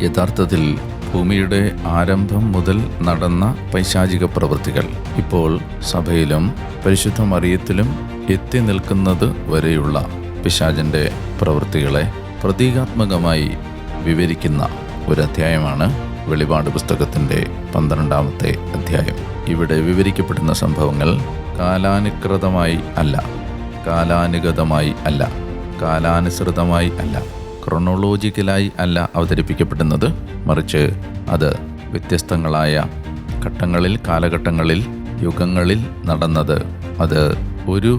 യഥാർത്ഥത്തിൽ ഭൂമിയുടെ ആരംഭം മുതൽ നടന്ന പൈശാചിക പ്രവൃത്തികൾ ഇപ്പോൾ സഭയിലും പരിശുദ്ധ മറിയത്തിലും എത്തി നിൽക്കുന്നത് വരെയുള്ള പിശാചിൻ്റെ പ്രവൃത്തികളെ പ്രതീകാത്മകമായി വിവരിക്കുന്ന ഒരു അധ്യായമാണ് വെളിപാട് പുസ്തകത്തിൻ്റെ 12-ാമത്തെ അധ്യായം. ഇവിടെ വിവരിക്കപ്പെടുന്ന സംഭവങ്ങൾ കാലാനുകൃതമായി അല്ല, കാലാനുഗതമായി അല്ല, കാലാനുസൃതമായി അല്ല, ക്രൊണോളോജിക്കലായി അല്ല അവതരിപ്പിക്കപ്പെടുന്നത്. മറിച്ച് അത് വ്യത്യസ്തങ്ങളായ ഘട്ടങ്ങളിൽ, കാലഘട്ടങ്ങളിൽ, യുഗങ്ങളിൽ നടന്നത്. അത് ഒരു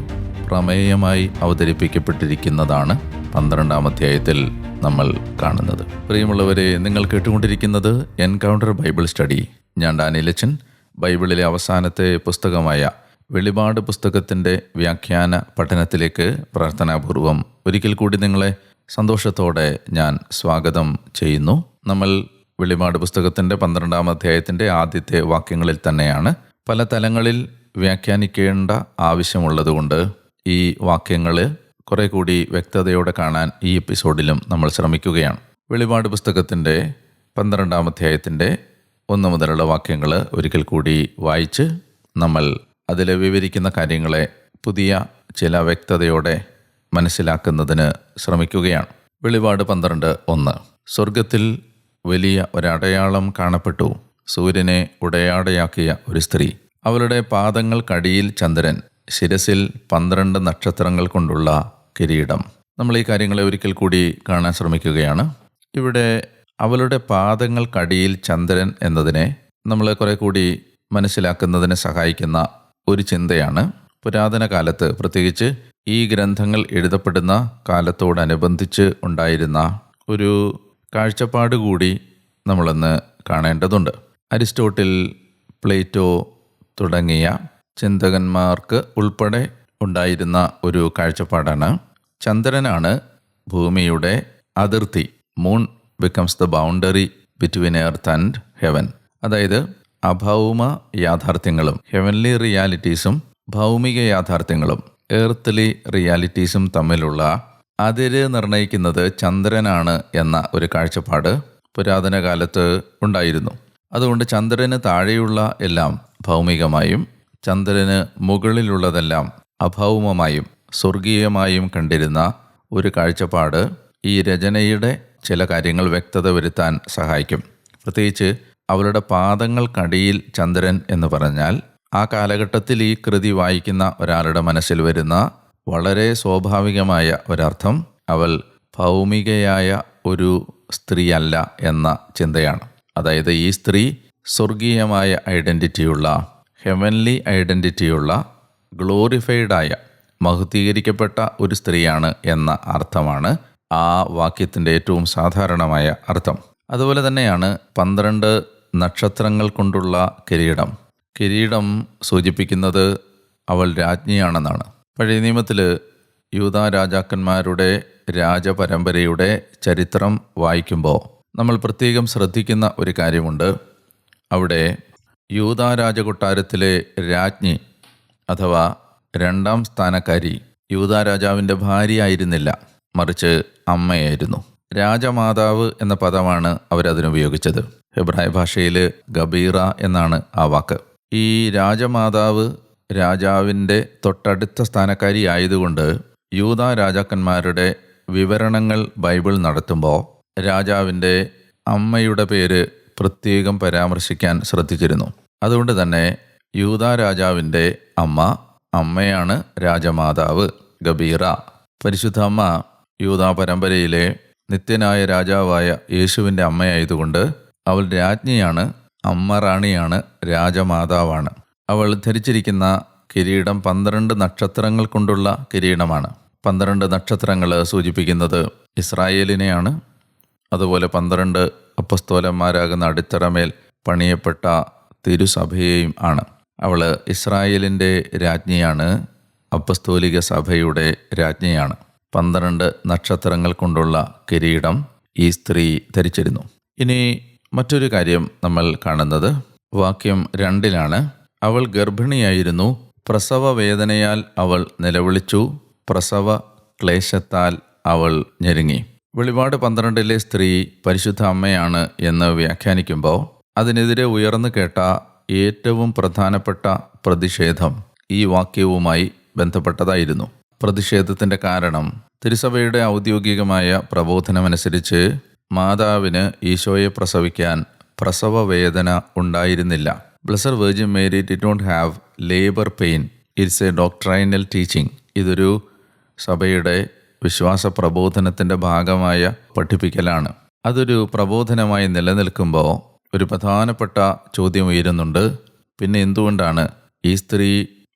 പ്രമേയമായി അവതരിപ്പിക്കപ്പെട്ടിരിക്കുന്നതാണ് 12-ാം അധ്യായത്തിൽ നമ്മൾ കാണുന്നത്. പ്രിയമുള്ളവരെ, നിങ്ങൾ കേട്ടുകൊണ്ടിരിക്കുന്നത് എൻകൗണ്ടർ ബൈബിൾ സ്റ്റഡി. ഞാൻ ഡാനിയലച്ചൻ. ബൈബിളിലെ അവസാനത്തെ പുസ്തകമായ വെളിപാട് പുസ്തകത്തിൻ്റെ വ്യാഖ്യാന പഠനത്തിലേക്ക് പ്രാർത്ഥനാപൂർവം ഒരിക്കൽ കൂടി നിങ്ങളെ സന്തോഷത്തോടെ ഞാൻ സ്വാഗതം ചെയ്യുന്നു. നമ്മൾ വെളിപാട് പുസ്തകത്തിൻ്റെ 12-ാം അധ്യായത്തിൻ്റെ ആദ്യത്തെ വാക്യങ്ങളിൽ തന്നെയാണ്. പല തലങ്ങളിൽ വ്യാഖ്യാനിക്കേണ്ട ആവശ്യമുള്ളതുകൊണ്ട് ഈ വാക്യങ്ങൾ കുറെ കൂടി വ്യക്തതയോടെ കാണാൻ ഈ എപ്പിസോഡിലും നമ്മൾ ശ്രമിക്കുകയാണ്. വെളിപാട് പുസ്തകത്തിൻ്റെ 12-ാം അധ്യായത്തിൻ്റെ 1 മുതലുള്ള വാക്യങ്ങൾ ഒരിക്കൽ കൂടി വായിച്ച് നമ്മൾ അതിൽ വിവരിക്കുന്ന കാര്യങ്ങളെ പുതിയ ചില വ്യക്തതയോടെ മനസ്സിലാക്കുന്നതിന് ശ്രമിക്കുകയാണ്. വെളിപാട് 12:1. സ്വർഗത്തിൽ വലിയ ഒരടയാളം കാണപ്പെട്ടു. സൂര്യനെ ഉടയാടയാക്കിയ ഒരു സ്ത്രീ. അവളുടെ പാദങ്ങൾക്കടിയിൽ ചന്ദ്രൻ, ശിരസിൽ 12 നക്ഷത്രങ്ങൾ കൊണ്ടുള്ള കിരീടം. നമ്മൾ ഈ കാര്യങ്ങളെ ഒരിക്കൽ കൂടി കാണാൻ ശ്രമിക്കുകയാണ്. ഇവിടെ അവളുടെ പാദങ്ങൾക്കടിയിൽ ചന്ദ്രൻ എന്നതിനെ നമ്മൾ കുറെ കൂടി മനസ്സിലാക്കുന്നതിന് സഹായിക്കുന്ന ഒരു ചിന്തയാണ്. പുരാതന കാലത്ത്, പ്രത്യേകിച്ച് ഈ ഗ്രന്ഥങ്ങൾ എഴുതപ്പെടുന്ന കാലത്തോടനുബന്ധിച്ച് ഉണ്ടായിരുന്ന ഒരു കാഴ്ചപ്പാട് കൂടി നമ്മളൊന്ന് കാണേണ്ടതുണ്ട്. അരിസ്റ്റോട്ടിൽ, പ്ലേറ്റോ തുടങ്ങിയ ചിന്തകന്മാർക്ക് ഉൾപ്പെടെ ഉണ്ടായിരുന്ന ഒരു കാഴ്ചപ്പാടാണ് ചന്ദ്രനാണ് ഭൂമിയുടെ അതിർത്തി. Moon becomes the boundary between earth and heaven. അതായത് അഭൗമ യാഥാർത്ഥ്യങ്ങളും ഹെവൻലി റിയാലിറ്റീസും ഭൗമിക യാഥാർത്ഥ്യങ്ങളും എർത്ത്ലി റിയാലിറ്റീസും തമ്മിലുള്ള അതിര് നിർണയിക്കുന്നത് ചന്ദ്രനാണ് എന്ന ഒരു കാഴ്ചപ്പാട് പുരാതന കാലത്ത് ഉണ്ടായിരുന്നു. അതുകൊണ്ട് ചന്ദ്രന് താഴെയുള്ള എല്ലാം ഭൗമികമായും ചന്ദ്രന് മുകളിലുള്ളതെല്ലാം അഭൗമമായും സ്വർഗീയമായും കണ്ടിരുന്ന ഒരു കാഴ്ചപ്പാട് ഈ രചനയുടെ ചില കാര്യങ്ങൾ വ്യക്തത വരുത്താൻ സഹായിക്കും. പ്രത്യേകിച്ച് അവളുടെ പാദങ്ങൾക്കടിയിൽ ചന്ദ്രൻ എന്ന് പറഞ്ഞാൽ ആ കാലഘട്ടത്തിൽ ഈ കൃതി വായിക്കുന്ന ഒരാളുടെ മനസ്സിൽ വരുന്ന വളരെ സ്വാഭാവികമായ ഒരർത്ഥം അവൾ ഭൗമികയായ ഒരു സ്ത്രീയല്ല എന്ന ചിന്തയാണ്. അതായത് ഈ സ്ത്രീ സ്വർഗീയമായ ഐഡൻറ്റിറ്റിയുള്ള, ഹെവൻലി ഐഡൻറ്റിറ്റിയുള്ള, ഗ്ലോറിഫൈഡായ, മഹത്വീകരിക്കപ്പെട്ട ഒരു സ്ത്രീയാണ് എന്ന അർത്ഥമാണ് ആ വാക്യത്തിൻ്റെ ഏറ്റവും സാധാരണമായ അർത്ഥം. അതുപോലെ തന്നെയാണ് 12 നക്ഷത്രങ്ങൾ കൊണ്ടുള്ള കിരീടം. കിരീടം സൂചിപ്പിക്കുന്നത് അവൾ രാജ്ഞിയാണെന്നാണ്. പഴയ നിയമത്തിൽ യൂദാ രാജാക്കന്മാരുടെ രാജപരമ്പരയുടെ ചരിത്രം വായിക്കുമ്പോൾ നമ്മൾ പ്രത്യേകം ശ്രദ്ധിക്കുന്ന ഒരു കാര്യമുണ്ട്. അവിടെ യൂദാ രാജകൊട്ടാരത്തിലെ രാജ്ഞി അഥവാ 2ാം സ്ഥാനക്കാരി യൂദാ രാജാവിൻ്റെ ഭാര്യയായിരുന്നില്ല, മറിച്ച് അമ്മയായിരുന്നു. രാജമാതാവ് എന്ന പദമാണ് അവരതിനുപയോഗിച്ചത്. ഹെബ്രായ ഭാഷയിൽ ഗബീറ എന്നാണ് ആ വാക്ക്. ഈ രാജമാതാവ് രാജാവിൻ്റെ തൊട്ടടുത്ത സ്ഥാനക്കാരി ആയതുകൊണ്ട് യൂദാ രാജാക്കന്മാരുടെ വിവരണങ്ങൾ ബൈബിൾ നടത്തുമ്പോൾ രാജാവിൻ്റെ അമ്മയുടെ പേര് പ്രത്യേകം പരാമർശിക്കാൻ ശ്രദ്ധിച്ചിരുന്നു. അതുകൊണ്ട് തന്നെ യൂദാ രാജാവിൻ്റെ അമ്മയാണ് രാജമാതാവ് ഗബീറ. പരിശുദ്ധ അമ്മ യൂദാ പരമ്പരയിലെ നിത്യനായ രാജാവായ യേശുവിൻ്റെ അമ്മയായതുകൊണ്ട് അവൾ രാജ്ഞിയാണ്, അമ്മ റാണിയാണ്, രാജമാതാവാണ്. അവൾ ധരിച്ചിരിക്കുന്ന കിരീടം 12 നക്ഷത്രങ്ങൾ കൊണ്ടുള്ള കിരീടമാണ്. 12 നക്ഷത്രങ്ങൾ സൂചിപ്പിക്കുന്നത് ഇസ്രായേലിനെയാണ്. അതുപോലെ 12 അപ്പസ്തോലന്മാരാകുന്ന അടിത്തറമേൽ പണിയപ്പെട്ട തിരുസഭയെയും ആണ്. അവൾ ഇസ്രായേലിൻ്റെ രാജ്ഞിയാണ്, അപ്പസ്തോലിക സഭയുടെ രാജ്ഞിയാണ്. 12 നക്ഷത്രങ്ങൾ കൊണ്ടുള്ള കിരീടം ഈ സ്ത്രീ ധരിച്ചിരുന്നു. ഇനി മറ്റൊരു കാര്യം നമ്മൾ കാണുന്നത് വാക്യം 2 അവൾ ഗർഭിണിയായിരുന്നു, പ്രസവ വേദനയാൽ അവൾ നിലവിളിച്ചു, പ്രസവ ക്ലേശത്താൽ അവൾ ഞെരുങ്ങി. വെളിപാട് 12 സ്ത്രീ പരിശുദ്ധ അമ്മയാണ് എന്ന് വ്യാഖ്യാനിക്കുമ്പോൾ അതിനെതിരെ ഉയർന്നു കേട്ട ഏറ്റവും പ്രധാനപ്പെട്ട പ്രതിഷേധം ഈ വാക്യവുമായി ബന്ധപ്പെട്ടതായിരുന്നു. പ്രതിഷേധത്തിൻ്റെ കാരണം തിരുസഭയുടെ ഔദ്യോഗികമായ പ്രബോധനമനുസരിച്ച് മാതാവിന് ഈശോയെ പ്രസവിക്കാൻ പ്രസവവേദന ഉണ്ടായിരുന്നില്ല. Blessed virgin Mary did not have labour pain. It's a doctrinal teaching. ഇതൊരു സഭയുടെ വിശ്വാസ പ്രബോധനത്തിൻ്റെ ഭാഗമായ പഠിപ്പിക്കലാണ്. അതൊരു പ്രബോധനമായി നിലനിൽക്കുമ്പോൾ ഒരു പ്രധാനപ്പെട്ട ചോദ്യം ഉയരുന്നുണ്ട്. പിന്നെ എന്തുകൊണ്ടാണ് ഈ സ്ത്രീ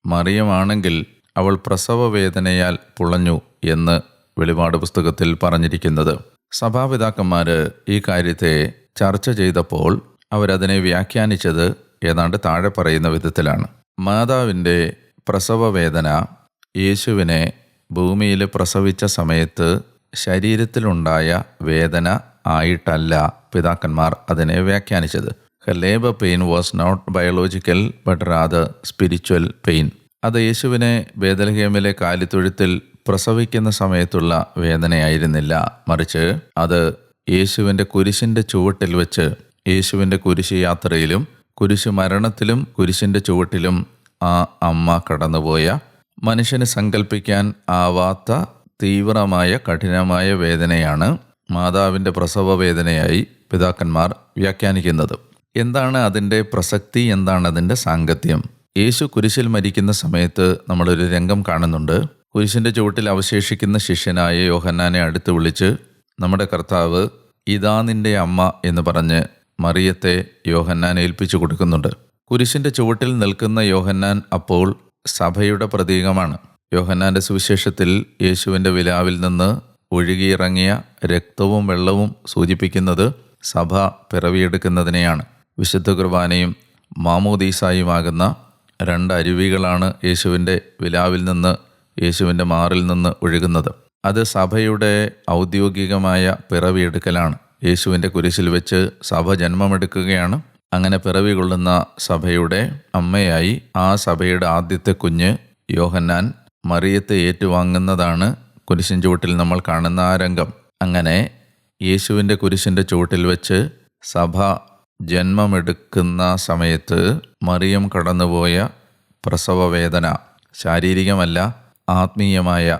മറിയമാണെങ്കിൽ അവൾ പ്രസവവേദനയാൽ പുളഞ്ഞു എന്ന് വെളിപാട് പുസ്തകത്തിൽ പറഞ്ഞിരിക്കുന്നത്? സഭാപിതാക്കന്മാർ ഈ കാര്യത്തെ ചർച്ച ചെയ്തപ്പോൾ അവരതിനെ വ്യാഖ്യാനിച്ചത് ഏതാണ്ട് താഴെ പറയുന്ന വിധത്തിലാണ്. മാതാവിൻ്റെ പ്രസവവേദന യേശുവിനെ ഭൂമിയിൽ പ്രസവിച്ച സമയത്ത് ശരീരത്തിലുണ്ടായ വേദന ആയിട്ടല്ല പിതാക്കന്മാർ അതിനെ വ്യാഖ്യാനിച്ചത്. Her labour pain was not biological but rather spiritual pain. അത് യേശുവിനെ ബേത്ലഹേമിലെ കാലിത്തൊഴുത്തിൽ പ്രസവിക്കുന്ന സമയത്തുള്ള വേദനയായിരുന്നില്ല, മറിച്ച് അത് യേശുവിൻ്റെ കുരിശിൻ്റെ ചുവട്ടിൽ വെച്ച്, യേശുവിൻ്റെ കുരിശ് യാത്രയിലും കുരിശ് മരണത്തിലും കുരിശിൻ്റെ ചുവട്ടിലും ആ അമ്മ കടന്നുപോയ മനുഷ്യന് സങ്കല്പിക്കാൻ ആവാത്ത തീവ്രമായ കഠിനമായ വേദനയാണ് മാതാവിൻ്റെ പ്രസവ വേദനയായി പിതാക്കന്മാർ വ്യാഖ്യാനിക്കുന്നത്. എന്താണ് അതിൻ്റെ പ്രസക്തി? എന്താണ് അതിൻ്റെ സാങ്കത്യം? യേശു കുരിശിൽ മരിക്കുന്ന സമയത്ത് നമ്മളൊരു രംഗം കാണുന്നുണ്ട്. കുരിശിൻ്റെ ചുവട്ടിൽ അവശേഷിക്കുന്ന ശിഷ്യനായ യോഹന്നാനെ അടുത്ത് വിളിച്ച് നമ്മുടെ കർത്താവ് ഇതാ നിൻ്റെ അമ്മ എന്ന് പറഞ്ഞ് മറിയത്തെ യോഹന്നാൻ ഏൽപ്പിച്ചു കൊടുക്കുന്നുണ്ട്. കുരിശിൻ്റെ ചുവട്ടിൽ നിൽക്കുന്ന യോഹന്നാൻ അപ്പോൾ സഭയുടെ പ്രതീകമാണ്. യോഹന്നാൻ്റെ സുവിശേഷത്തിൽ യേശുവിൻ്റെ വിലാവിൽ നിന്ന് ഒഴുകിയിറങ്ങിയ രക്തവും വെള്ളവും സൂചിപ്പിക്കുന്നത് സഭ പിറവിയെടുക്കുന്നതിനെയാണ്. വിശുദ്ധ കുർബാനയും മാമോദീസായുമാകുന്ന 2 അരുവികളാണ് യേശുവിൻ്റെ വിലാവിൽ നിന്ന്, യേശുവിൻ്റെ മാറിൽ നിന്ന് ഒഴുകുന്നത്. അത് സഭയുടെ ഔദ്യോഗികമായ പിറവിയെടുക്കലാണ്. യേശുവിൻ്റെ കുരിശിൽ വെച്ച് സഭ ജന്മമെടുക്കുകയാണ്. അങ്ങനെ പിറവി കൊള്ളുന്ന സഭയുടെ അമ്മയായി ആ സഭയുടെ ആദ്യത്തെ കുഞ്ഞ് യോഹന്നാൻ മറിയത്തെ ഏറ്റുവാങ്ങുന്നതാണ് കുരിശിൻ ചുവട്ടിൽ നമ്മൾ കാണുന്ന ആ രംഗം. അങ്ങനെ യേശുവിൻ്റെ കുരിശിൻ്റെ ചുവട്ടിൽ വെച്ച് സഭ ജന്മമെടുക്കുന്ന സമയത്ത് മറിയം കടന്നുപോയ പ്രസവവേദന ശാരീരികമല്ല, ആത്മീയമായ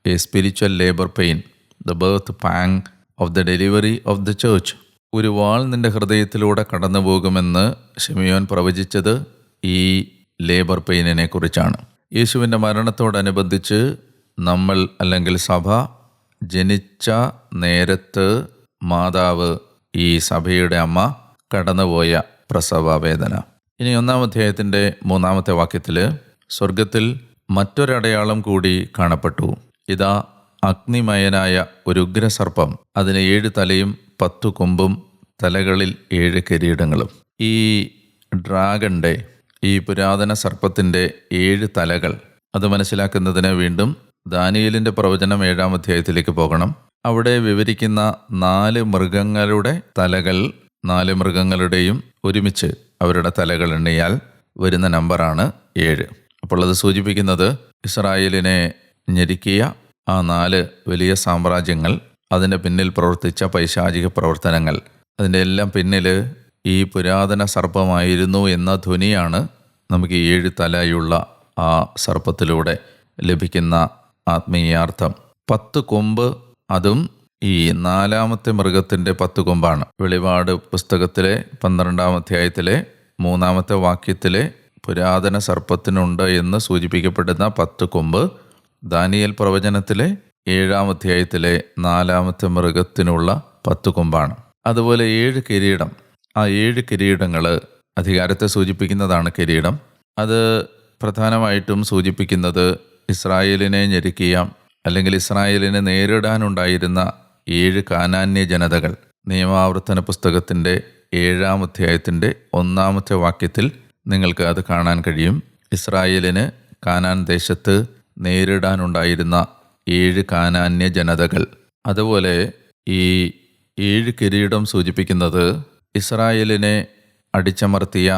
a spiritual labour pain, the birth pang of the delivery of the church. ഒരു വാൾ നിന്റെ ഹൃദയത്തിലൂടെ കടന്നു പോകുമെന്ന് ശിമിയോൻ പ്രവചിച്ചത് ഈ ലേബർ പെയിനിനെ കുറിച്ചാണ്. യേശുവിൻ്റെ മരണത്തോടനുബന്ധിച്ച് നമ്മൾ അല്ലെങ്കിൽ സഭ ജനിച്ച നേരത്ത് മാതാവ്, ഈ സഭയുടെ അമ്മ കടന്നുപോയ പ്രസവ വേദന. ഇനി 1-ാം അധ്യായത്തിൻ്റെ 3-ാമത്തെ വാക്യത്തിൽ സ്വർഗത്തിൽ മറ്റൊരടയാളം കൂടി കാണപ്പെട്ടു. ഇതാ അഗ്നിമയനായ ഒരു ഉഗ്രസർപ്പം, അതിന് 7 തലയും 10 കൊമ്പും, തലകളിൽ 7 കിരീടങ്ങളും. ഈ ഡ്രാഗൻ്റെ, ഈ പുരാതന സർപ്പത്തിൻ്റെ 7 തലകൾ, അത് മനസ്സിലാക്കുന്നതിന് വീണ്ടും ദാനിയേലിൻ്റെ പ്രവചനം 7-ാം അധ്യായത്തിലേക്ക് പോകണം. അവിടെ വിവരിക്കുന്ന 4 മൃഗങ്ങളുടെ തലകൾ, 4 മൃഗങ്ങളുടെയും ഒരുമിച്ച് അവരുടെ തലകൾ എണ്ണിയാൽ വരുന്ന നമ്പറാണ് 7. അപ്പോൾ അത് സൂചിപ്പിക്കുന്നത് ഇസ്രായേലിനെ ഞെരുക്കിയ ആ 4 വലിയ സാമ്രാജ്യങ്ങൾ, അതിൻ്റെ പിന്നിൽ പ്രവർത്തിച്ച പൈശാചിക പ്രവർത്തനങ്ങൾ, അതിൻ്റെ എല്ലാം പിന്നിൽ ഈ പുരാതന സർപ്പമായിരുന്നു എന്ന ധ്വനിയാണ് നമുക്ക് ഈ 7 തലയുള്ള ആ സർപ്പത്തിലൂടെ ലഭിക്കുന്ന ആത്മീയാർത്ഥം. 10 കൊമ്പ്, അതും ഈ 4-ാമത്തെ മൃഗത്തിൻ്റെ 10 കൊമ്പാണ്. വെളിപാട് പുസ്തകത്തിലെ 12-ാം അധ്യായത്തിലെ 3-ാമത്തെ വാക്യത്തിലെ പുരാതന സർപ്പത്തിനുണ്ട് എന്ന് സൂചിപ്പിക്കപ്പെടുന്ന 10 കൊമ്പ് ദാനിയേൽ പ്രവചനത്തിലെ 7-ാം അധ്യായത്തിലെ 4-ാമത്തെ മൃഗത്തിനുള്ള 10 കൊമ്പാണ്. അതുപോലെ 7 കിരീടം. ആ 7 കിരീടങ്ങൾ അധികാരത്തെ സൂചിപ്പിക്കുന്നതാണ് കിരീടം. അത് പ്രധാനമായിട്ടും സൂചിപ്പിക്കുന്നത് ഇസ്രായേലിനെ ഞെരുക്കിയ, അല്ലെങ്കിൽ ഇസ്രായേലിനെ നേരിടാനുണ്ടായിരുന്ന 7 കാനാന്യ ജനതകൾ. നിയമാവർത്തന പുസ്തകത്തിൻ്റെ 7-ാം അധ്യായത്തിൻ്റെ 1-ാമത്തെ വാക്യത്തിൽ നിങ്ങൾക്ക് അത് കാണാൻ കഴിയും. ഇസ്രായേലിന് കാനാൻ ദേശത്ത് നേരിടാനുണ്ടായിരുന്ന 7 കാനാന്യ ജനതകൾ. അതുപോലെ ഈ 7 കിരീടം സൂചിപ്പിക്കുന്നത് ഇസ്രായേലിനെ അടിച്ചമർത്തിയ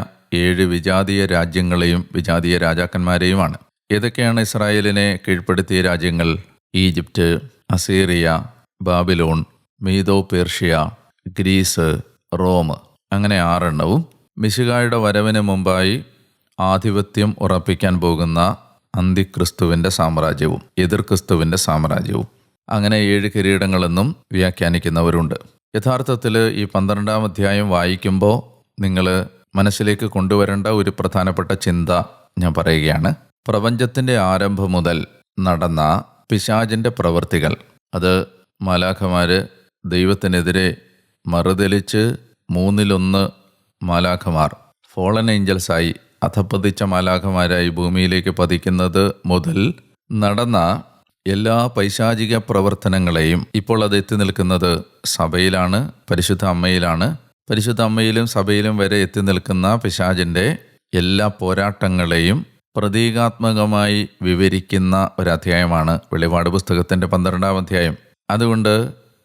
7 വിജാതീയ രാജ്യങ്ങളെയും വിജാതീയ രാജാക്കന്മാരെയുമാണ്. ഏതൊക്കെയാണ് ഇസ്രായേലിനെ കീഴ്പ്പെടുത്തിയ രാജ്യങ്ങൾ? Egypt, Assyria, Babylon, Medo Persia, Greece, Rome, അങ്ങനെ 6 മിശിഹായുടെ വരവിന് മുമ്പായി ആധിപത്യം ഉറപ്പിക്കാൻ പോകുന്ന അന്തിക്രിസ്തുവിൻ്റെ സാമ്രാജ്യവും എതിർ ക്രിസ്തുവിൻ്റെ സാമ്രാജ്യവും. അങ്ങനെ 7 കിരീടങ്ങളെന്നും വ്യാഖ്യാനിക്കുന്നവരുണ്ട്. യഥാർത്ഥത്തിൽ ഈ 12-ാം അധ്യായം വായിക്കുമ്പോൾ നിങ്ങൾ മനസ്സിലേക്ക് കൊണ്ടുവരേണ്ട ഒരു പ്രധാനപ്പെട്ട ചിന്ത ഞാൻ പറയുകയാണ്. പ്രപഞ്ചത്തിൻ്റെ ആരംഭം മുതൽ നടന്ന പിശാചിൻ്റെ പ്രവൃത്തികൾ, അത് മാലാഖമാർ ദൈവത്തിനെതിരെ മറുതലിച്ച് 1/3 മാലാഖമാർ ഫോളൻ ഏഞ്ചൽസായി, അധപ്പതിച്ച മാലാഖമാരായി ഭൂമിയിലേക്ക് പതിക്കുന്നത് മുതൽ നടന്ന എല്ലാ പൈശാചിക പ്രവർത്തനങ്ങളെയും ഇപ്പോൾ അത് എത്തി നിൽക്കുന്നത് സഭയിലാണ്, പരിശുദ്ധ അമ്മയിലാണ്. പരിശുദ്ധ അമ്മയിലും സഭയിലും വരെ എത്തി നിൽക്കുന്ന പിശാചിൻ്റെ എല്ലാ പോരാട്ടങ്ങളെയും പ്രതീകാത്മകമായി വിവരിക്കുന്ന ഒരധ്യായമാണ് വെളിപാട് പുസ്തകത്തിൻ്റെ 12-ാം അധ്യായം. അതുകൊണ്ട്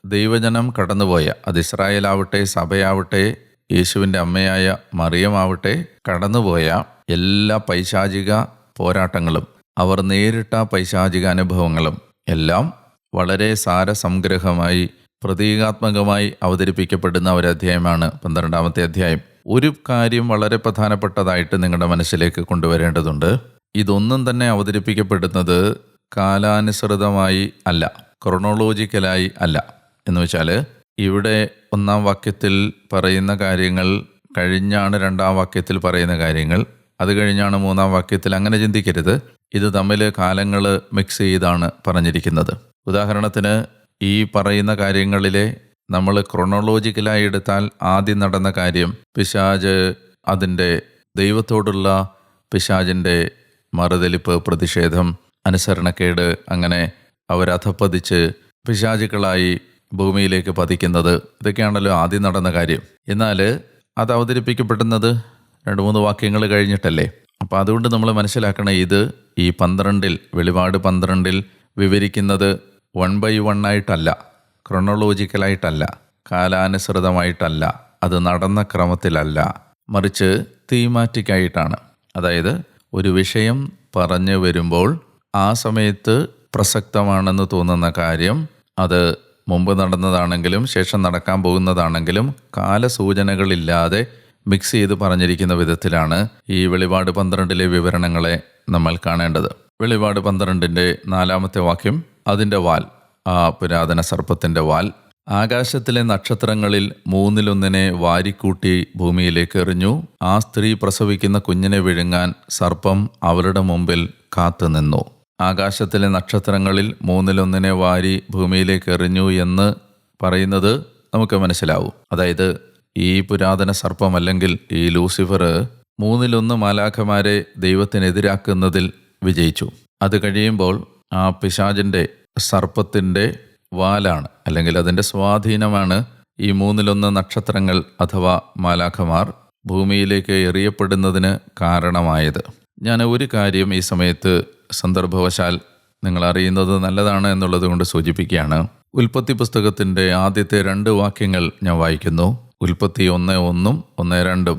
ദൈവജനം കടന്നുപോയ, അത് ഇസ്രായേലാവട്ടെ, സഭയാവട്ടെ, യേശുവിൻ്റെ അമ്മയായ മറിയമാവട്ടെ, കടന്നുപോയ എല്ലാ പൈശാചിക പോരാട്ടങ്ങളും, അവർ നേരിട്ട പൈശാചിക അനുഭവങ്ങളും എല്ലാം വളരെ സാരസംഗ്രഹമായി പ്രതീകാത്മകമായി അവതരിപ്പിക്കപ്പെടുന്ന ഒരു അധ്യായമാണ് 12-ാമത്തെ അധ്യായം. ഒരു കാര്യം വളരെ പ്രധാനപ്പെട്ടതായിട്ട് നിങ്ങളുടെ മനസ്സിലേക്ക് കൊണ്ടുവരേണ്ടതുണ്ട്. ഇതൊന്നും തന്നെ അവതരിപ്പിക്കപ്പെടുന്നത് കാലാനുസൃതമായി അല്ല, ക്രൊണോളോജിക്കലായി അല്ല. എന്ന് വെച്ചാൽ ഇവിടെ 1-ാം വാക്യത്തിൽ പറയുന്ന കാര്യങ്ങൾ കഴിഞ്ഞാണ് 2-ാം വാക്യത്തിൽ പറയുന്ന കാര്യങ്ങൾ, അത് കഴിഞ്ഞാണ് 3-ാം വാക്യത്തിൽ. അങ്ങനെ ചിന്തിക്കരുത്. ഇത് തമ്മിൽ കാലങ്ങൾ മിക്സ് ചെയ്താണ് പറഞ്ഞിരിക്കുന്നത്. ഉദാഹരണത്തിന് ഈ പറയുന്ന കാര്യങ്ങളിലെ നമ്മൾ ക്രൊണോളോജിക്കലായി എടുത്താൽ ആദ്യം നടന്ന കാര്യം പിശാച്, അതിൻ്റെ ദൈവത്തോടുള്ള പിശാചിൻ്റെ മറുതലിപ്പ്, പ്രതിഷേധം, അനുസരണക്കേട്, അങ്ങനെ അവരധപ്പതിച്ച് പിശാചുക്കളായി ഭൂമിയിലേക്ക് പതിക്കുന്നത്, ഇതൊക്കെയാണല്ലോ ആദ്യം നടന്ന കാര്യം. എന്നാൽ അത് അവതരിപ്പിക്കപ്പെടുന്നത് 2-3 വാക്യങ്ങൾ കഴിഞ്ഞിട്ടല്ലേ. അപ്പോൾ അതുകൊണ്ട് നമ്മൾ മനസ്സിലാക്കണം, ഇത് ഈ 12-ൽ, വെളിപാട് 12-ൽ വിവരിക്കുന്നത് 1 by 1 ആയിട്ടല്ല, ക്രൊണോളോജിക്കലായിട്ടല്ല, കാലാനുസൃതമായിട്ടല്ല, അത് നടന്ന ക്രമത്തിലല്ല, മറിച്ച് തീമാറ്റിക്കായിട്ടാണ്. അതായത് ഒരു വിഷയം പറഞ്ഞു വരുമ്പോൾ ആ സമയത്ത് പ്രസക്തമാണെന്ന് തോന്നുന്ന കാര്യം, അത് മുമ്പ് നടന്നതാണെങ്കിലും ശേഷം നടക്കാൻ പോകുന്നതാണെങ്കിലും കാലസൂചനകളില്ലാതെ മിക്സ് ചെയ്ത് പറഞ്ഞിരിക്കുന്ന വിധത്തിലാണ് ഈ വെളിപാട് 12-ലെ വിവരണങ്ങളെ നമ്മൾ കാണേണ്ടത്. വെളിപാട് 12-ന്റെ 4-ാമത്തെ വാക്യം, അതിൻ്റെ വാൽ, ആ പുരാതന സർപ്പത്തിൻ്റെ വാൽ, ആകാശത്തിലെ നക്ഷത്രങ്ങളിൽ 1/3 വാരിക്കൂട്ടി ഭൂമിയിലേക്ക് എറിഞ്ഞു. ആ സ്ത്രീ പ്രസവിക്കുന്ന കുഞ്ഞിനെ വിഴുങ്ങാൻ സർപ്പം അവരുടെ മുമ്പിൽ കാത്തുനിന്നു. ആകാശത്തിലെ നക്ഷത്രങ്ങളിൽ 1/3 വാരി ഭൂമിയിലേക്ക് എറിഞ്ഞു എന്ന് പറയുന്നത് നമുക്ക് മനസ്സിലാവും. അതായത് ഈ പുരാതന സർപ്പം, അല്ലെങ്കിൽ ഈ ലൂസിഫർ 1/3 മാലാഖമാരെ ദൈവത്തിനെതിരാക്കുന്നതിൽ വിജയിച്ചു. അത് കഴിയുമ്പോൾ ആ പിശാചിൻ്റെ, സർപ്പത്തിൻ്റെ വാലാണ്, അല്ലെങ്കിൽ അതിൻ്റെ സ്വാധീനമാണ് ഈ 1/3 നക്ഷത്രങ്ങൾ അഥവാ മാലാഖമാർ ഭൂമിയിലേക്ക് എറിയപ്പെടുന്നതിന് കാരണമായത്. ഞാൻ ഒരു കാര്യം ഈ സമയത്ത് സന്ദർഭവശാൽ നിങ്ങൾ അറിയുന്നത് നല്ലതാണ് എന്നുള്ളത് കൊണ്ട് സൂചിപ്പിക്കുകയാണ്. ഉൽപ്പത്തി പുസ്തകത്തിൻ്റെ ആദ്യത്തെ 2 വാക്യങ്ങൾ ഞാൻ വായിക്കുന്നു. ഉൽപ്പത്തി 1:1, 1:2.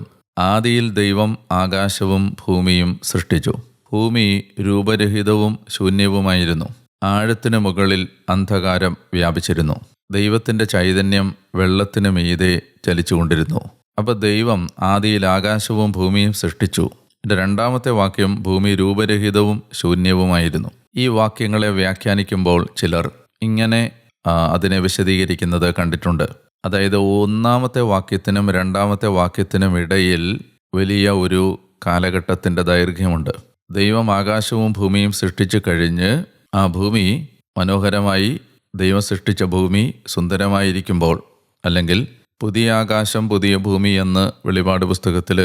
ആദിയിൽ ദൈവം ആകാശവും ഭൂമിയും സൃഷ്ടിച്ചു. ഭൂമി രൂപരഹിതവും ശൂന്യവുമായിരുന്നു. ആഴത്തിനു മുകളിൽ അന്ധകാരം വ്യാപിച്ചിരുന്നു. ദൈവത്തിൻ്റെ ചൈതന്യം വെള്ളത്തിനു മീതെ ചലിച്ചുകൊണ്ടിരുന്നു. അപ്പോൾ ദൈവം ആദിയിൽ ആകാശവും ഭൂമിയും സൃഷ്ടിച്ചു. എൻ്റെ 2-ാമത്തെ വാക്യം, ഭൂമി രൂപരഹിതവും ശൂന്യവുമായിരുന്നു. ഈ വാക്യങ്ങളെ വ്യാഖ്യാനിക്കുമ്പോൾ ചിലർ ഇങ്ങനെ അതിനെ വിശദീകരിക്കുന്നത് കണ്ടിട്ടുണ്ട്. അതായത് 1-ാമത്തെ വാക്യത്തിനും 2-ാമത്തെ വാക്യത്തിനും ഇടയിൽ വലിയ ഒരു കാലഘട്ടത്തിൻ്റെ ദൈർഘ്യമുണ്ട്. ദൈവം ആകാശവും ഭൂമിയും സൃഷ്ടിച്ചു കഴിഞ്ഞ് ആ ഭൂമി മനോഹരമായി, ദൈവം സൃഷ്ടിച്ച ഭൂമി സുന്ദരമായിരിക്കുമ്പോൾ, അല്ലെങ്കിൽ പുതിയ ആകാശം പുതിയ ഭൂമി എന്ന് വെളിപാട് പുസ്തകത്തിൽ,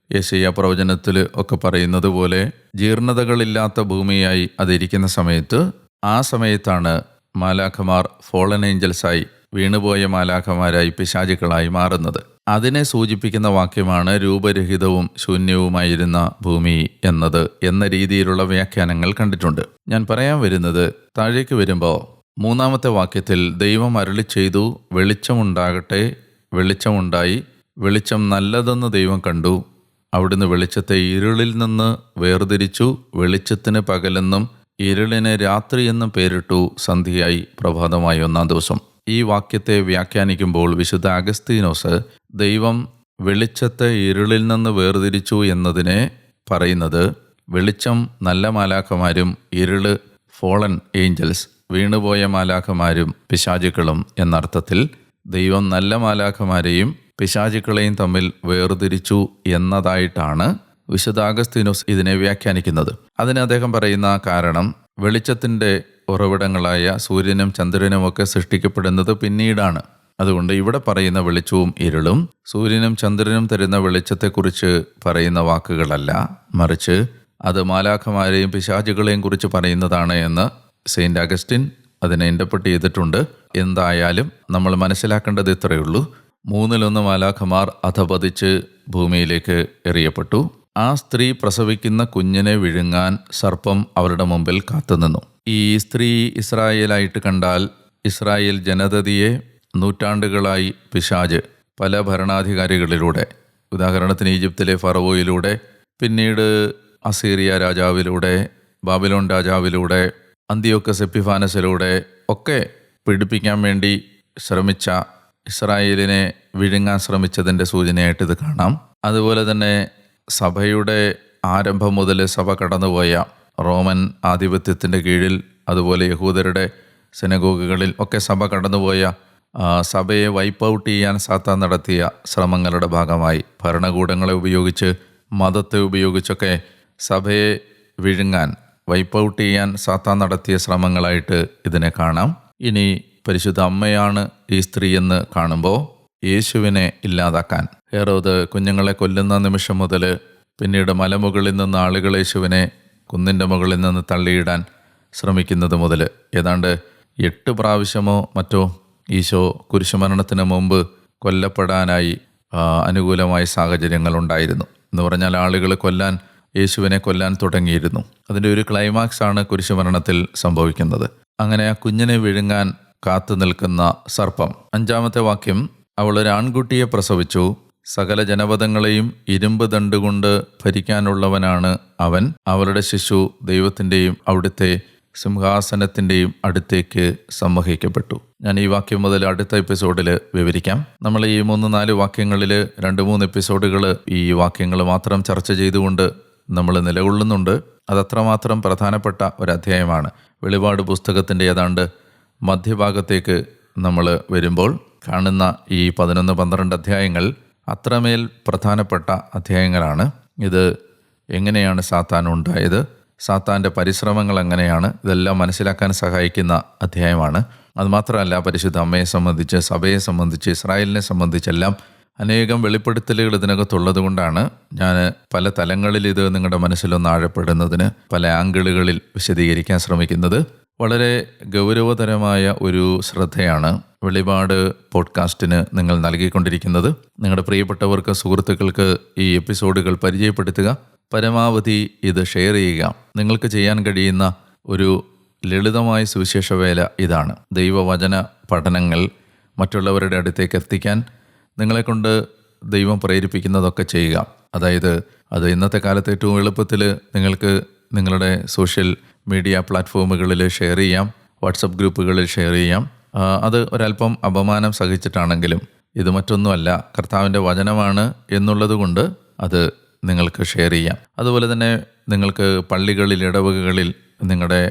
യെശയ്യാ പ്രവചനത്തിൽ ഒക്കെ പറയുന്നത് പോലെ ജീർണതകളില്ലാത്ത ഭൂമിയായി അതിരിക്കുന്ന സമയത്ത്, ആ സമയത്താണ് മാലാഖമാർ ഫോളൻ ഏഞ്ചൽസായി, വീണുപോയ മാലാഖമാരായി, പിശാചുക്കളായി മാറുന്നത്. അതിനെ സൂചിപ്പിക്കുന്ന വാക്യമാണ് രൂപരഹിതവും ശൂന്യവുമായിരുന്ന ഭൂമി എന്ന രീതിയിലുള്ള വ്യാഖ്യാനങ്ങൾ കണ്ടിട്ടുണ്ട്. ഞാൻ പറയാൻ വരുന്നത്, താഴേക്ക് വരുമ്പോൾ 3-ാമത്തെ വാക്യത്തിൽ ദൈവം അരുളി ചെയ്തു, വെളിച്ചമുണ്ടാകട്ടെ, വെളിച്ചമുണ്ടായി. വെളിച്ചം നല്ലതെന്ന് ദൈവം കണ്ടു. അവിടുന്ന് വെളിച്ചത്തെ ഇരുളിൽ നിന്ന് വേർതിരിച്ചു. വെളിച്ചത്തിന് പകലെന്നും ഇരുളിന് രാത്രിയെന്നും പേരിട്ടു. സന്ധ്യയായി, പ്രഭാതമായി 1-ാം ദിവസം. ഈ വാക്യത്തെ വ്യാഖ്യാനിക്കുമ്പോൾ വിശുദ്ധ അഗസ്തീനോസ് ദൈവം വെളിച്ചത്തെ ഇരുളിൽ നിന്ന് വേർതിരിച്ചു എന്നതിനെ പറയുന്നത് വെളിച്ചം നല്ല മാലാഖമാരും ഇരുള് ഫോളൻ ഏഞ്ചൽസ് വീണുപോയ മാലാഖമാരും പിശാചുക്കളും എന്നർത്ഥത്തിൽ ദൈവം നല്ല മാലാഖമാരെയും പിശാചുക്കളെയും തമ്മിൽ വേർതിരിച്ചു എന്നതായിട്ടാണ് വിശുദ്ധ അഗസ്തീനോസ് ഇതിനെ വ്യാഖ്യാനിക്കുന്നത്. അതിന് അദ്ദേഹം പറയുന്ന കാരണം വെളിച്ചത്തിൻ്റെ ഉറവിടങ്ങളായ സൂര്യനും ചന്ദ്രനുമൊക്കെ സൃഷ്ടിക്കപ്പെടുന്നത് പിന്നീടാണ്. അതുകൊണ്ട് ഇവിടെ പറയുന്ന വെളിച്ചവും ഇരുളും സൂര്യനും ചന്ദ്രനും തരുന്ന വെളിച്ചത്തെക്കുറിച്ച് പറയുന്ന വാക്കുകളല്ല, മറിച്ച് അത് മാലാഖമാരെയും പിശാചുകളെയും കുറിച്ച് പറയുന്നതാണ് എന്ന് സെയിൻറ്റ് അഗസ്റ്റിൻ അതിനെ ഇൻ്റർപ്രറ്റ് ചെയ്തിട്ടുണ്ട്. എന്തായാലും നമ്മൾ മനസ്സിലാക്കേണ്ടത് ഇത്രയേ ഉള്ളൂ. 1/3 മാലാഖമാർ അധപതിച്ച് ഭൂമിയിലേക്ക് എറിയപ്പെട്ടു. ആ സ്ത്രീ പ്രസവിക്കുന്ന കുഞ്ഞിനെ വിഴുങ്ങാൻ സർപ്പം അവരുടെ മുമ്പിൽ കാത്തുനിന്നു. ഈ സ്ത്രീ ഇസ്രായേലായിട്ട് കണ്ടാൽ ഇസ്രായേൽ ജനതയെ നൂറ്റാണ്ടുകളായി പിശാച് പല ഭരണാധികാരികളിലൂടെ, ഉദാഹരണത്തിന് ഈജിപ്തിലെ ഫറവോയിലൂടെ, പിന്നീട് അസീറിയ രാജാവിലൂടെ, ബാബിലോൺ രാജാവിലൂടെ, അന്തിയോക്കസ് എപ്പിഫാനസിലൂടെ ഒക്കെ പീഡിപ്പിക്കാൻ വേണ്ടി ശ്രമിച്ച ഇസ്രായേലിനെ വിഴുങ്ങാൻ ശ്രമിച്ചതിൻ്റെ സൂചനയായിട്ട് ഇത് കാണാം. അതുപോലെ തന്നെ സഭയുടെ ആരംഭം മുതൽ സഭ കടന്നുപോയ റോമൻ ആധിപത്യത്തിൻ്റെ കീഴിൽ, അതുപോലെ യഹൂദരുടെ സിനഗോഗുകളിൽ ഒക്കെ സഭ കടന്നുപോയ സഭയെ വൈപ്പ് ഔട്ട് ചെയ്യാൻ സാത്താൻ നടത്തിയ ശ്രമങ്ങളുടെ ഭാഗമായി ഭരണകൂടങ്ങളെ ഉപയോഗിച്ച്, മതത്തെ ഉപയോഗിച്ചൊക്കെ സഭയെ വിഴുങ്ങാൻ, വൈപ്പ് ഔട്ട് ചെയ്യാൻ സാത്താൻ നടത്തിയ ശ്രമങ്ങളായിട്ട് ഇതിനെ കാണാം. ഇനി പരിശുദ്ധ അമ്മയാണ് ഈ സ്ത്രീ എന്ന് കാണുമ്പോൾ യേശുവിനെ ഇല്ലാതാക്കാൻ ഹെറോദ് കുഞ്ഞുങ്ങളെ കൊല്ലുന്ന നിമിഷം മുതൽ പിന്നീട് മലമുകളിൽ നിന്ന് ആളുകൾ യേശുവിനെ കുന്നിൻ്റെ മുകളിൽ നിന്ന് തള്ളിയിടാൻ ശ്രമിക്കുന്നത് മുതൽ ഏതാണ്ട് 8 പ്രാവശ്യമോ മറ്റോ ഈശോ കുരിശുമരണത്തിന് മുമ്പ് കൊല്ലപ്പെടാനായി അനുകൂലമായ സാഹചര്യങ്ങളുണ്ടായിരുന്നു. എന്ന് പറഞ്ഞാൽ ആളുകൾ യേശുവിനെ കൊല്ലാൻ തുടങ്ങിയിരുന്നു. അതിൻ്റെ ഒരു ക്ലൈമാക്സ് ആണ് കുരിശുമരണത്തിൽ സംഭവിക്കുന്നത്. അങ്ങനെ ആ കുഞ്ഞിനെ വിഴുങ്ങാൻ കാത്തു നിൽക്കുന്ന സർപ്പം. 5-ാമത്തെ വാക്യം, അവൾ ഒരു ആൺകുട്ടിയെ പ്രസവിച്ചു, സകല ജനപദങ്ങളെയും ഇരുമ്പ് ദണ്ടുകൊണ്ട് ഭരിക്കാനുള്ളവനാണ് അവൻ. അവളുടെ ശിശു ദൈവത്തിൻ്റെയും അവിടുത്തെ സിംഹാസനത്തിൻ്റെയും അടുത്തേക്ക് സംവഹിക്കപ്പെട്ടു. ഞാൻ ഈ വാക്യം മുതൽ അടുത്ത എപ്പിസോഡിൽ വിവരിക്കാം. നമ്മൾ ഈ 3-4 വാക്യങ്ങളിൽ 2-3 എപ്പിസോഡുകൾ ഈ വാക്യങ്ങൾ മാത്രം ചർച്ച ചെയ്തുകൊണ്ട് നമ്മൾ നിലകൊള്ളുന്നുണ്ട്. അതത്രമാത്രം പ്രധാനപ്പെട്ട ഒരധ്യായമാണ്. വെളിപാട് പുസ്തകത്തിൻ്റെ ഏതാണ്ട് മധ്യഭാഗത്തേക്ക് നമ്മൾ വരുമ്പോൾ കാണുന്ന ഈ 11-12 അധ്യായങ്ങൾ അത്രമേൽ പ്രധാനപ്പെട്ട അധ്യായങ്ങളാണ്. ഇത് എങ്ങനെയാണ് സാത്താൻ ഉണ്ടായത്, സാത്താൻ്റെ പരിശ്രമങ്ങൾ എങ്ങനെയാണ്, ഇതെല്ലാം മനസ്സിലാക്കാൻ സഹായിക്കുന്ന അധ്യായമാണ്. അതുമാത്രമല്ല, പരിശുദ്ധ അമ്മയെ സംബന്ധിച്ച്, സഭയെ സംബന്ധിച്ച്, ഇസ്രായേലിനെ സംബന്ധിച്ചെല്ലാം അനേകം വെളിപ്പെടുത്തലുകൾ ഇതിനകത്തുള്ളത് കൊണ്ടാണ് ഞാൻ പല തലങ്ങളിൽ ഇത് നിങ്ങളുടെ മനസ്സിലൊന്ന് ആഴപ്പെടുന്നതിന് പല ആംഗിളുകളിൽ വിശദീകരിക്കാൻ ശ്രമിക്കുന്നത്. വളരെ ഗൗരവതരമായ ഒരു ശ്രദ്ധയാണ് വെളിപാട് പോഡ്കാസ്റ്റിന് നിങ്ങൾ നൽകിക്കൊണ്ടിരിക്കുന്നത്. നിങ്ങളുടെ പ്രിയപ്പെട്ടവർക്ക്, സുഹൃത്തുക്കൾക്ക് ഈ എപ്പിസോഡുകൾ പരിചയപ്പെടുത്തുക. പരമാവധി ഇത് ഷെയർ ചെയ്യുക. നിങ്ങൾക്ക് ചെയ്യാൻ കഴിയുന്ന ഒരു ലളിതമായ സുവിശേഷ വേല ഇതാണ്. ദൈവവചന പഠനങ്ങൾ മറ്റുള്ളവരുടെ അടുത്തേക്ക് എത്തിക്കാൻ നിങ്ങളെക്കൊണ്ട് ദൈവം പ്രേരിപ്പിക്കുന്നതൊക്കെ ചെയ്യുക. അതായത് അത് ഇന്നത്തെ കാലത്ത് ഏറ്റവും എളുപ്പത്തിൽ നിങ്ങൾക്ക് നിങ്ങളുടെ സോഷ്യൽ മീഡിയ പ്ലാറ്റ്ഫോമുകളിൽ ഷെയർ ചെയ്യാം, വാട്സപ്പ് ഗ്രൂപ്പുകളിൽ ഷെയർ ചെയ്യാം. അത് ഒരല്പം അപമാനം സഹിച്ചിട്ടാണെങ്കിലും ഇത് മറ്റൊന്നുമല്ല, കർത്താവിൻ്റെ വചനമാണ് എന്നുള്ളത് കൊണ്ട് അത് നിങ്ങൾക്ക് ഷെയർ ചെയ്യാം. അതുപോലെ തന്നെ നിങ്ങൾക്ക് പള്ളികളിൽ, ഇടവകകളിൽ, നിങ്ങളുടെ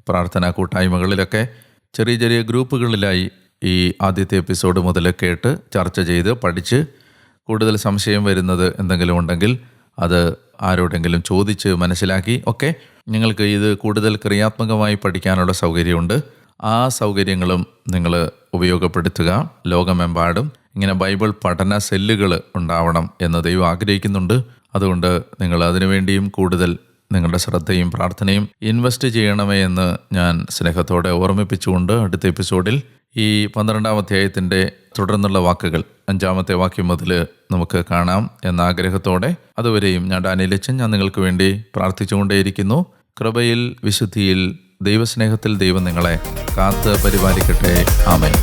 പ്രാർത്ഥനാ കൂട്ടായ്മകളിലൊക്കെ ചെറിയ ചെറിയ ഗ്രൂപ്പുകളിലായി ഈ ആദ്യത്തെ എപ്പിസോഡ് മുതൽ കേട്ട് ചർച്ച ചെയ്ത് പഠിച്ച് കൂടുതൽ സംശയം വരുന്നത് എന്തെങ്കിലും ഉണ്ടെങ്കിൽ അത് ആരോടെങ്കിലും ചോദിച്ച് മനസ്സിലാക്കി ഒക്കെ നിങ്ങൾക്ക് ഇത് കൂടുതൽ ക്രിയാത്മകമായി പഠിക്കാനുള്ള സൗകര്യമുണ്ട്. ആ സൗകര്യങ്ങളും നിങ്ങൾ ഉപയോഗപ്പെടുത്തുക. ലോകമെമ്പാടും ഇങ്ങനെ ബൈബിൾ പഠന സെല്ലുകൾ ഉണ്ടാവണം എന്ന് ദൈവം ആഗ്രഹിക്കുന്നുണ്ട്. അതുകൊണ്ട് നിങ്ങൾ അതിനുവേണ്ടിയും കൂടുതൽ നിങ്ങളുടെ ശ്രദ്ധയും പ്രാർത്ഥനയും ഇൻവെസ്റ്റ് ചെയ്യണമേ എന്ന് ഞാൻ സ്നേഹത്തോടെ ഓർമ്മിപ്പിച്ചുകൊണ്ട് അടുത്ത എപ്പിസോഡിൽ ഈ 12-ാം അധ്യായത്തിൻ്റെ തുടർന്നുള്ള വാക്കുകൾ 5-ാമത്തെ വാക്യം മുതൽ നമുക്ക് കാണാം എന്ന ആഗ്രഹത്തോടെ, അതുവരെയും ഞാൻ ഡാനിയേൽ അച്ഛൻ നിങ്ങൾക്ക് വേണ്ടി പ്രാർത്ഥിച്ചുകൊണ്ടേയിരിക്കുന്നു. കൃപയിൽ, വിശുദ്ധിയിൽ, ദൈവസ്നേഹത്തിൽ ദൈവം നിങ്ങളെ കാത്ത് പരിപാലിക്കട്ടെ. ആമേൻ.